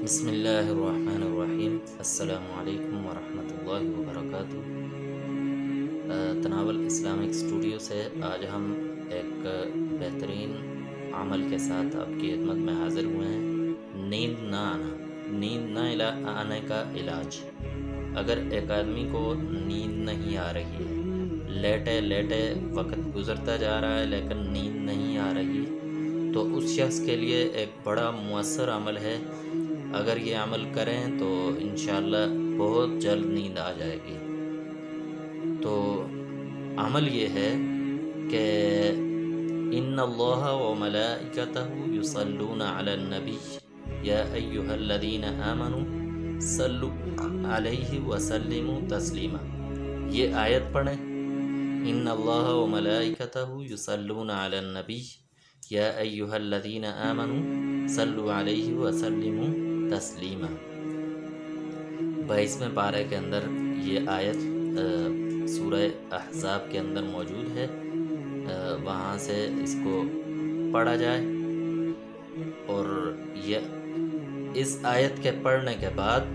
بسم اللہ الرحمن الرحیم۔ السلام علیکم ورحمۃ اللہ وبرکاتہ۔ تناول اسلامک اسٹوڈیو سے آج ہم ایک بہترین عمل کے ساتھ آپ کی خدمت میں حاضر ہوئے ہیں۔ نیند نہ آنا، نیند نہ آنے کا علاج۔ اگر ایک آدمی کو نیند نہیں آ رہی ہے، لیٹے لیٹے وقت گزرتا جا رہا ہے لیکن نیند نہیں آ رہی، تو اس شخص کے لیے ایک بڑا مؤثر عمل ہے۔ اگر یہ عمل کریں تو انشاءاللہ بہت جلد نیند آ جائے گی۔ تو عمل یہ ہے کہ ان اللہ و ملائکتہ یصلون علی النبی یا ایہا الذین آمنوا صلوا علیہ وسلموا تسلیما۔ یہ آیت پڑھیں، ان اللہ و ملائکتہ یصلون علی النبی یا ایہا الذین آمنوا صلوا علیہ وسلموا تسلیما۔ 22ویں پارے کے اندر یہ آیت سورہ احزاب کے اندر موجود ہے، وہاں سے اس کو پڑھا جائے، اور یہ اس آیت کے پڑھنے کے بعد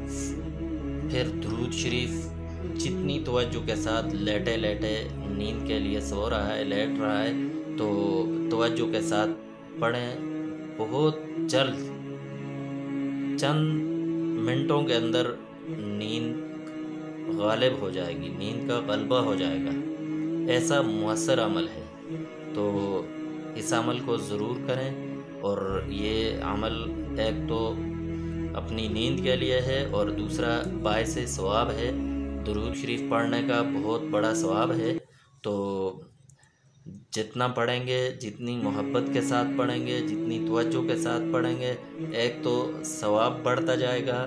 پھر درود شریف جتنی توجہ کے ساتھ لیٹے لیٹے نیند کے لیے سو رہا ہے، لیٹ رہا ہے، تو توجہ کے ساتھ پڑھیں۔ بہت جلد چند منٹوں کے اندر نیند غالب ہو جائے گی، نیند کا غلبہ ہو جائے گا۔ ایسا مؤثر عمل ہے، تو اس عمل کو ضرور کریں۔ اور یہ عمل ایک تو اپنی نیند کے لیے ہے، اور دوسرا باعث ثواب ہے۔ درود شریف پڑھنے کا بہت بڑا ثواب ہے، تو جتنا پڑھیں گے، جتنی محبت کے ساتھ پڑھیں گے، جتنی توجہ کے ساتھ پڑھیں گے، ایک تو ثواب بڑھتا جائے گا۔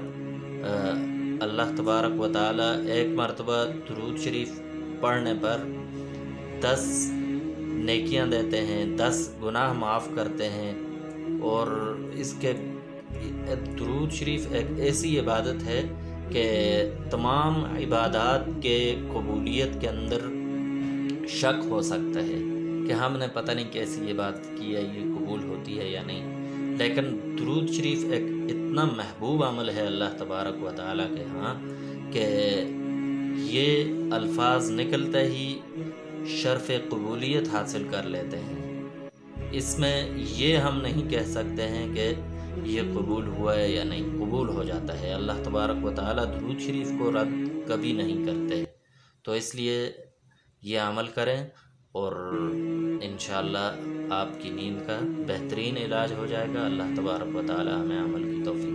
اللہ تبارک و تعالی ایک مرتبہ درود شریف پڑھنے پر 10 نیکیاں دیتے ہیں، 10 گناہ معاف کرتے ہیں۔ اور اس کے درود شریف ایک ایسی عبادت ہے کہ تمام عبادات کے قبولیت کے اندر شک ہو سکتا ہے کہ ہم نے پتہ نہیں کیسی عبادت کی ہے، یہ قبول ہوتی ہے یا نہیں، لیکن درود شریف ایک اتنا محبوب عمل ہے اللہ تبارک و تعالیٰ کے ہاں کہ یہ الفاظ نکلتے ہی شرف قبولیت حاصل کر لیتے ہیں۔ اس میں یہ ہم نہیں کہہ سکتے ہیں کہ یہ قبول ہوا ہے یا نہیں، قبول ہو جاتا ہے۔ اللہ تبارک و تعالیٰ درود شریف کو رد کبھی نہیں کرتے، تو اس لیے یہ عمل کریں، اور انشاءاللہ آپ کی نیند کا بہترین علاج ہو جائے گا۔ اللہ تبارک و تعالیٰ ہمیں عمل کی توفیق